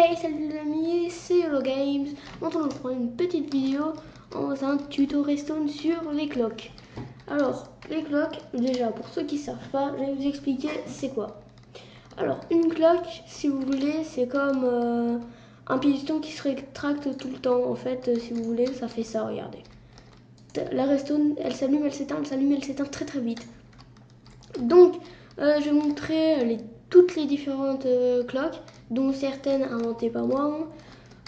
Hey, salut les amis, c'est Yolo Games. Maintenant, on prend une petite vidéo dans un tuto redstone sur les cloques. Alors, les cloques, déjà, pour ceux qui ne savent pas, je vais vous expliquer c'est quoi. Alors, une cloque, si vous voulez, c'est comme un piston qui se rétracte tout le temps. En fait, si vous voulez, ça fait ça, regardez. La redstone, elle s'allume, elle s'éteint, elle s'allume, elle s'éteint très très vite. Donc, je vais montrer toutes les différentes cloques, dont certaines inventées par moi.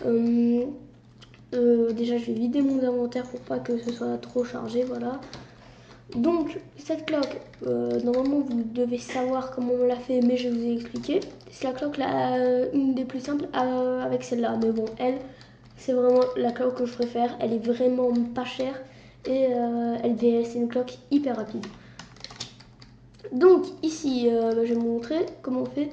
Déjà, je vais vider mon inventaire pour pas que ce soit trop chargé, voilà. Donc, cette cloque, normalement, vous devez savoir comment on l'a fait, mais je vais vous expliquer. C'est la cloque, une des plus simples avec celle-là. Mais bon, c'est vraiment la cloque que je préfère. Elle est vraiment pas chère et c'est une cloque hyper rapide. Donc ici, je vais vous montrer comment on fait.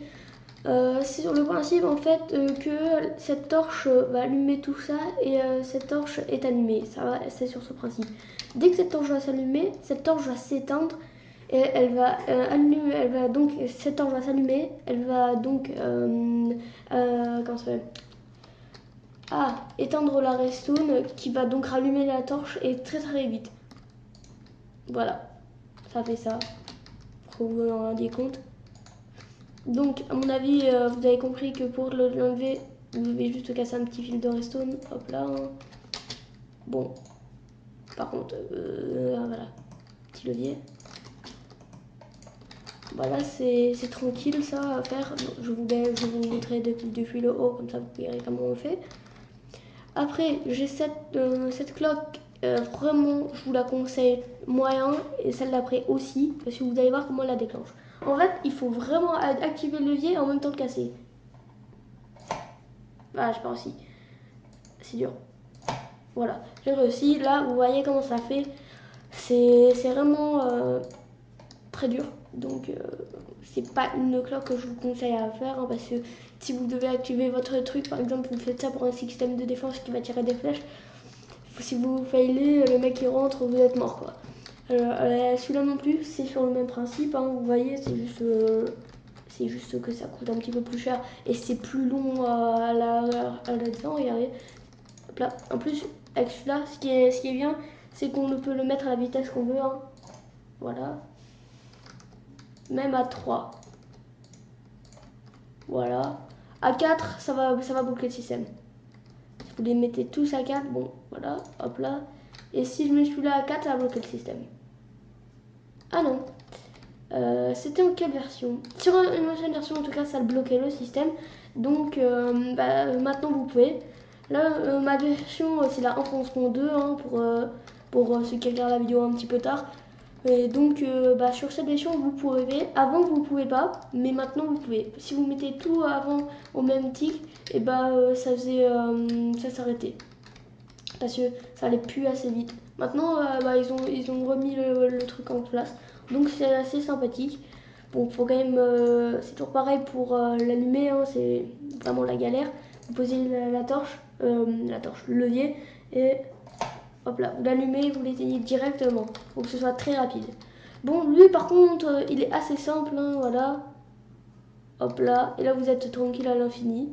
C'est sur le principe en fait que cette torche va allumer tout ça et cette torche est allumée. C'est sur ce principe. Dès que cette torche va s'allumer, cette torche va s'éteindre et elle va allumer. Cette torche va s'allumer. Elle va donc comment ça s'appelle? Éteindre la redstone qui va donc rallumer la torche et très très vite. Voilà, ça fait ça. Pour que vous en rendiez compte. Donc, à mon avis, vous avez compris que pour l'enlever, vous devez juste casser un petit fil de redstone. Hop là. Bon. Par contre, voilà. Petit levier. Voilà, c'est tranquille ça à faire. Je vais vous montrer depuis le haut, comme ça vous verrez comment on fait. Après, j'ai cette cloque. Vraiment, je vous la conseille moyen. Et celle d'après aussi. Parce que vous allez voir comment on la déclenche. En fait, il faut vraiment activer le levier et en même temps le casser. Voilà, je pars aussi. C'est dur. Voilà, j'ai réussi. Là, vous voyez comment ça fait. C'est vraiment très dur. Donc, c'est pas une cloque que je vous conseille à faire. Parce que si vous devez activer votre truc, par exemple, vous faites ça pour un système de défense qui va tirer des flèches. Si vous failez, le mec qui rentre, vous êtes mort quoi. Celui-là non plus, c'est sur le même principe. Hein, vous voyez, c'est juste que ça coûte un petit peu plus cher et c'est plus long à la dedans. Regardez. Hop là. En plus, avec celui-là, ce qui est bien, c'est qu'on peut le mettre à la vitesse qu'on veut. Hein. Voilà. Même à 3. Voilà. À 4, ça va boucler le système. Si vous les mettez tous à 4, bon, voilà, hop là. Et si je mets celui-là à 4, ça va bloquer le système. Ah non. C'était en quelle version? Sur une ancienne version, en tout cas, ça bloquait le système. Donc, maintenant, vous pouvez. Là, ma version, c'est la 1.2 hein, pour ceux qui regardent la vidéo un petit peu tard. Et donc, sur cette version, vous pouvez. Avant, vous ne pouvez pas, mais maintenant, vous pouvez. Si vous mettez tout avant au même tic, et ça s'arrêtait. Parce que ça allait plus assez vite. Maintenant, ils ont remis le truc en place. Donc, c'est assez sympathique. Bon, faut quand même. C'est toujours pareil pour l'allumer, hein, c'est vraiment la galère. Vous posez la torche, le levier, et hop là, vous l'allumez, vous l'éteignez directement. Pour que ce soit très rapide. Bon, lui par contre, il est assez simple, hein, voilà. Hop là, et là vous êtes tranquille à l'infini.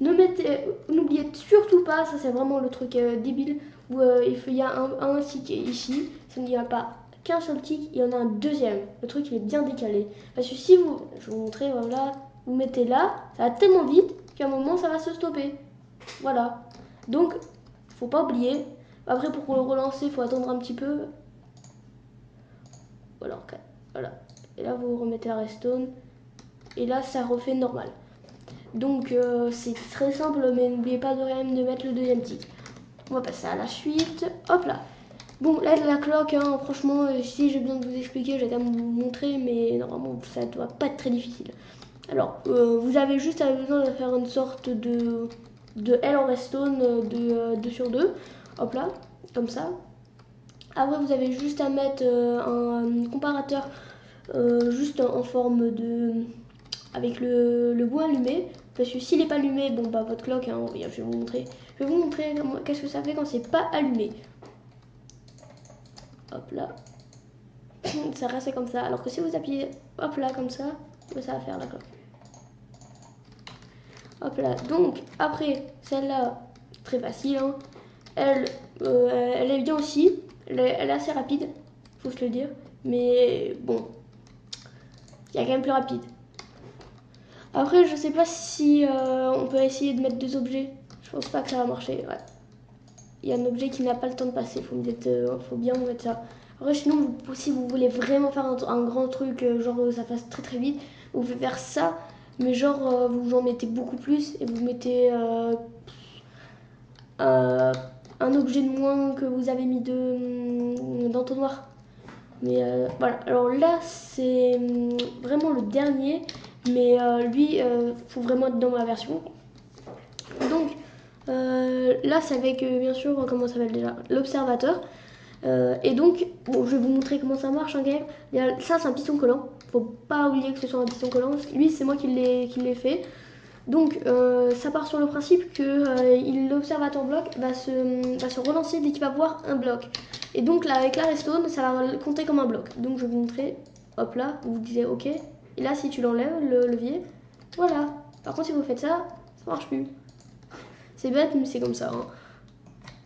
N'oubliez surtout pas, ça c'est vraiment le truc débile, où il y a un tick ici, ça ne dit pas qu'un seul tick, il y en a un deuxième. Le truc il est bien décalé. Parce que si vous, je vais vous montrer, voilà, vous mettez là, ça va tellement vite qu'à un moment ça va se stopper. Voilà. Donc, faut pas oublier. Après pour le relancer, il faut attendre un petit peu. Voilà, okay. Voilà. Et là vous remettez la redstone. Et là ça refait normal. Donc c'est très simple, mais n'oubliez pas de même de mettre le deuxième tick. On va passer à la suite. Hop là. Bon, là la cloque, hein, franchement, si j'ai besoin de vous expliquer, j'ai qu'à vous montrer, mais normalement ça doit pas être très difficile. Alors, vous avez juste besoin de faire une sorte de L en redstone de 2 sur 2. Hop là, comme ça. Après, vous avez juste à mettre un comparateur juste en forme de avec le bout allumé. Parce que s'il n'est pas allumé, bon bah votre cloque, hein, je vais vous montrer. Je vais vous montrer qu'est-ce que ça fait quand c'est pas allumé. Hop là. Ça reste comme ça. Alors que si vous appuyez hop là comme ça va faire la cloque. Hop là. Donc, après, celle-là, très facile. Hein. Elle est bien aussi. Elle est assez rapide, faut se le dire. Mais bon, il y a quand même plus rapide. Après, je sais pas si on peut essayer de mettre deux objets. Je pense pas que ça va marcher. Ouais. Il y a un objet qui n'a pas le temps de passer. Faut bien vous mettre ça. Après, sinon, si vous voulez vraiment faire un grand truc, genre ça passe très très vite, vous pouvez faire ça. Mais genre, vous en mettez beaucoup plus et vous mettez un objet de moins que vous avez mis d'entonnoir. Mais voilà, alors là c'est vraiment le dernier, mais lui, faut vraiment être dans ma version. Donc là c'est avec bien sûr, comment ça s'appelle déjà, l'observateur. Et donc, bon, je vais vous montrer comment ça marche en game. Ça c'est un piston collant, faut pas oublier que ce soit un piston collant. Lui c'est moi qui l'ai fait. Donc ça part sur le principe que l'observateur bloc va se relancer dès qu'il va voir un bloc. Et donc là avec la redstone ça va compter comme un bloc. Donc je vais vous montrer, hop là, vous disiez ok. Et là si tu l'enlèves le levier, voilà. Par contre si vous faites ça, ça marche plus. C'est bête mais c'est comme ça. Hein.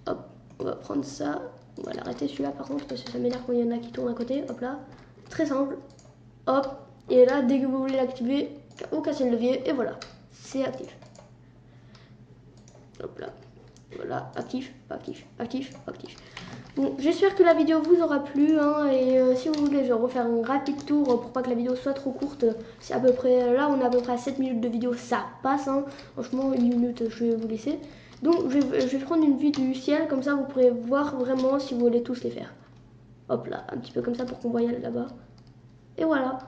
Hop, on va prendre ça. On va l'arrêter celui-là par contre parce que ça m'énerve quand il y en a qui tournent à côté. Hop là, très simple. Hop, et là dès que vous voulez l'activer, vous cassez le levier et voilà. C'est actif. Hop là. Voilà, actif, actif, actif, actif. Bon, j'espère que la vidéo vous aura plu. Hein, et si vous voulez, je vais refaire un rapide tour pour pas que la vidéo soit trop courte. C'est à peu près, là on est à peu près à 7 minutes de vidéo, ça passe. Hein. Franchement, une minute, je vais vous laisser. Donc je vais prendre une vue du ciel, comme ça vous pourrez voir vraiment si vous voulez tous les faire. Hop là, un petit peu comme ça pour qu'on voie là-bas. Et voilà.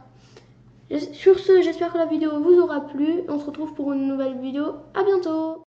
Sur ce, j'espère que la vidéo vous aura plu. On se retrouve pour une nouvelle vidéo. À bientôt!